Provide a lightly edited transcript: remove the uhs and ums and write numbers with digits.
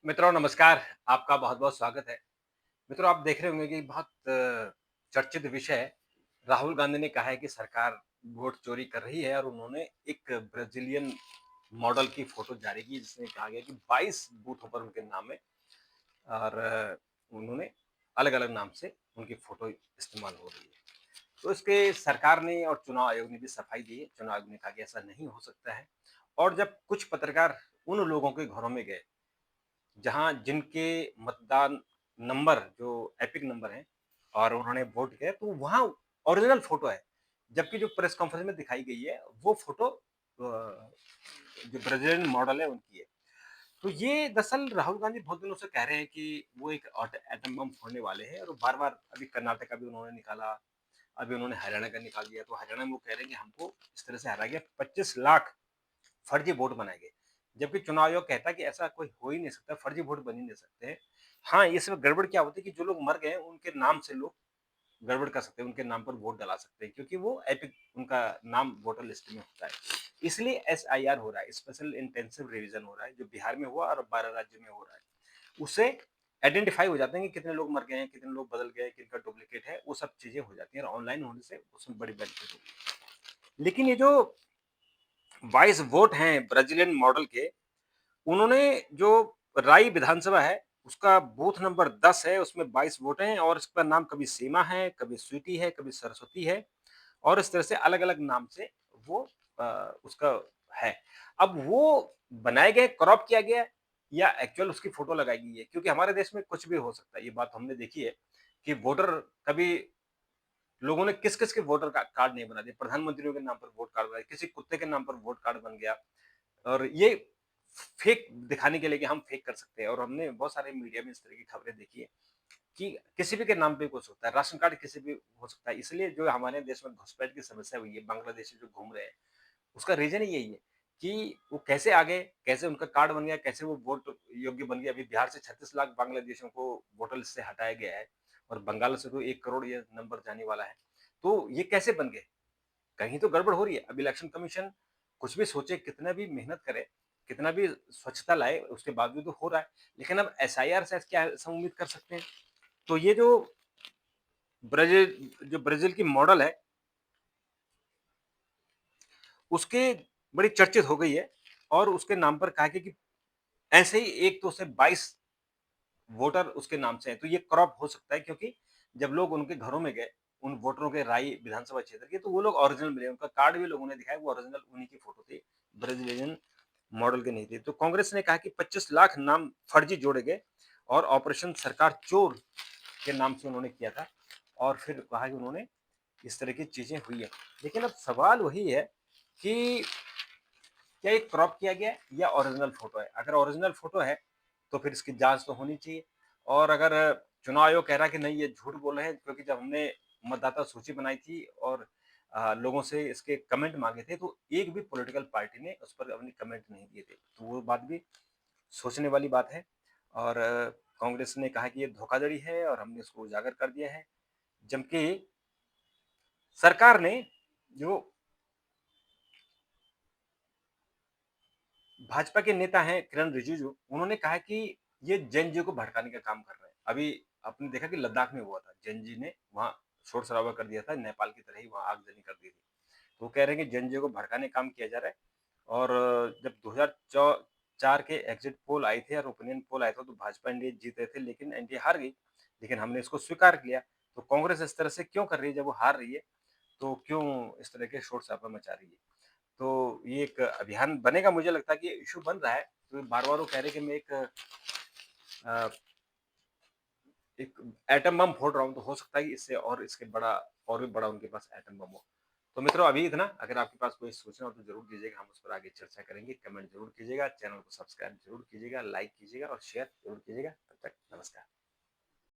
मित्रों नमस्कार, आपका बहुत-बहुत स्वागत है। मित्रों आप देख रहे होंगे कि बहुत चर्चित विषय है। राहुल गांधी ने कहा है कि सरकार वोट चोरी कर रही है और उन्होंने एक ब्राज़ीलियन मॉडल की फ़ोटो जारी की जिसमें कहा गया कि 22 बूथों पर उनके नाम है और उन्होंने अलग-अलग नाम से उनकी फ़ोटो इस्तेमाल हो रही है। तो इसके सरकार ने और चुनाव आयोग ने भी सफाई दी है। चुनाव आयोग ने कहा कि ऐसा नहीं हो सकता है और जब कुछ पत्रकार उन लोगों के घरों में गए जहाँ जिनके मतदान नंबर जो एपिक नंबर हैं और उन्होंने वोट किया तो वहाँ ओरिजिनल फोटो है। जबकि जो प्रेस कॉन्फ्रेंस में दिखाई गई है वो फोटो जो ब्राज़ीलियन मॉडल है उनकी है। तो ये दरअसल राहुल गांधी बहुत दिनों से कह रहे हैं कि वो एक एटम बम फोड़ने वाले हैं और बार-बार अभी कर्नाटक का भी उन्होंने निकाला, अभी उन्होंने हरियाणा का निकाल दिया। तो हरियाणा में वो कह रहे हैं कि हमको इस तरह से हराया गया 25 लाख फर्जी वोट बनाए गए। जबकि चुनाव आयोग कहता है कि ऐसा कोई हो ही नहीं सकता, फर्जी वोट बन ही नहीं सकते हैं। हाँ, इसमें गड़बड़ क्या होती है कि जो लोग मर गए हैं, उनके नाम से लोग गड़बड़ कर सकते हैं, उनके नाम पर वोट डला सकते हैं क्योंकि वो एपिक उनका नाम वोटर लिस्ट में होता है। इसलिए एसआईआर हो रहा है, स्पेशल इंटेंसिव रिवीजन हो रहा है, जो बिहार में हुआ और 12 राज्यों में हो रहा है। उससे आइडेंटिफाई हो जाते हैं कि कितने लोग मर गए हैं, कितने लोग बदल गए हैं, किनका डुप्लीकेट है, वो सब चीज़ें हो जाती हैं और ऑनलाइन होने से उसमें बड़ी बेनिफिट होगी। लेकिन ये जो 22 वोट हैं ब्राज़ीलियन मॉडल के, उन्होंने जो राई विधानसभा है, उसका बूथ नंबर 10 है, उसमें 22 वोट हैं और इसका नाम कभी सीमा है, कभी स्वीटी है, कभी सरस्वती है और इस तरह से अलग-अलग नाम से वो उसका है। अब वो बनाए गए, क्रॉप किया गया है या एक्चुअल उसकी फ़ोटो लगाई गई है? क्योंकि हमारे देश में कुछ भी हो सकता है, ये बात हमने देखी है कि वोटर कभी लोगों ने किस-किस के वोटर का कार्ड नहीं बना दिए, प्रधानमंत्रियों के नाम पर वोट कार्ड बनाए, किसी कुत्ते के नाम पर वोट कार्ड बन गया। और ये फेक दिखाने के लिए कि हम फेक कर सकते हैं और हमने बहुत सारे मीडिया में इस तरह की खबरें देखी है कि किसी भी के नाम पे हो सकता है, राशन कार्ड किसी भी हो सकता है। इसलिए जो हमारे देश में घुसपैठ की समस्या हुई है, बांग्लादेशी जो घूम रहे हैं, उसका रीज़न ही यही है कि वो कैसे आ गए, कैसे उनका कार्ड बन गया, कैसे वो वोट योग्य बन गए। अभी बिहार से 36 लाख बांग्लादेशियों को वोटर लिस्ट से हटाया गया है और बंगाल से तो 1 करोड़ ये नंबर जाने वाला है। तो ये कैसे बन गए? कहीं तो गड़बड़ हो रही है। अब इलेक्शन कमीशन कुछ भी सोचे, कितना भी मेहनत करे, कितना भी स्वच्छता लाए, उसके बावजूद तो हो रहा है। लेकिन अब एसआईआर से क्या ऐसा उम्मीद कर सकते हैं? तो ये जो ब्राज़ील की मॉडल है, उसके बड़ी चर्चित हो गई है और उसके नाम पर कहा गया कि ऐसे ही एक तो से 22 वोटर उसके नाम से है। तो ये क्रॉप हो सकता है क्योंकि जब लोग उनके घरों में गए, उन वोटरों के राई विधानसभा क्षेत्र के, तो वो लोग ओरिजिनल मिले। उनका कार्ड भी लोगों ने दिखाया, वो ओरिजिनल उन्हीं की फोटो थी, ब्राज़ीलियन मॉडल के नहीं थे। तो कांग्रेस ने कहा कि 25 लाख नाम फर्जी जोड़े गए और ऑपरेशन सरकार चोर के नाम से उन्होंने किया था और फिर कहा कि उन्होंने इस तरह की चीजें हुई है। लेकिन अब सवाल वही है कि क्या ये क्रॉप किया गया है या ओरिजिनल फोटो है? अगर ओरिजिनल फोटो है तो फिर इसकी जांच तो होनी चाहिए और अगर चुनाव आयोग कह रहा है कि नहीं ये झूठ बोल रहे हैं क्योंकि जब हमने मतदाता सूची बनाई थी और लोगों से इसके कमेंट मांगे थे तो एक भी पॉलिटिकल पार्टी ने उस पर अपनी कमेंट नहीं दिए थे। तो वो बात भी सोचने वाली बात है और कांग्रेस ने कहा कि ये धोखाधड़ी है और हमने इसको उजागर कर दिया है। जबकि सरकार ने जो भाजपा के नेता हैं किरण रिजिजू, उन्होंने कहा कि ये जेन जी को भड़काने का काम कर रहे हैं। अभी आपने देखा कि लद्दाख में हुआ था, जेन जी ने वहाँ शोर-शराबा कर दिया था, नेपाल की तरह ही वहाँ आगजनी कर दी थी। तो वो कह रहे हैं कि जेन जी को भड़काने का काम किया जा रहा है और जब 2004 के एग्जिट पोल आए थे और ओपिनियन पोल आया था तो भाजपा एनडीए जीत रहे थे लेकिन एनडीए हार गई। लेकिन हमने इसको स्वीकार किया। तो कांग्रेस इस तरह से क्यों कर रही है जब वो हार रही है, तो क्यों इस तरह के शोर-शराबा मचा रही है? तो ये एक अभियान बनेगा, मुझे लगता है कि ये इश्यू बन रहा है। तो बार-बार वो कह रहे हैं कि मैं अ, एक एटम बम फोड़ रहा हूँ, तो हो सकता है कि इससे और इसके बड़ा और भी बड़ा उनके पास एटम बम हो। तो मित्रों अभी इतना, अगर आपके पास कोई सूचना हो तो ज़रूर दीजिएगा, हम उस पर आगे चर्चा करेंगे। कमेंट ज़रूर कीजिएगा, चैनल को सब्सक्राइब ज़रूर कीजिएगा, लाइक कीजिएगा और शेयर ज़रूर कीजिएगा। तब तक नमस्कार।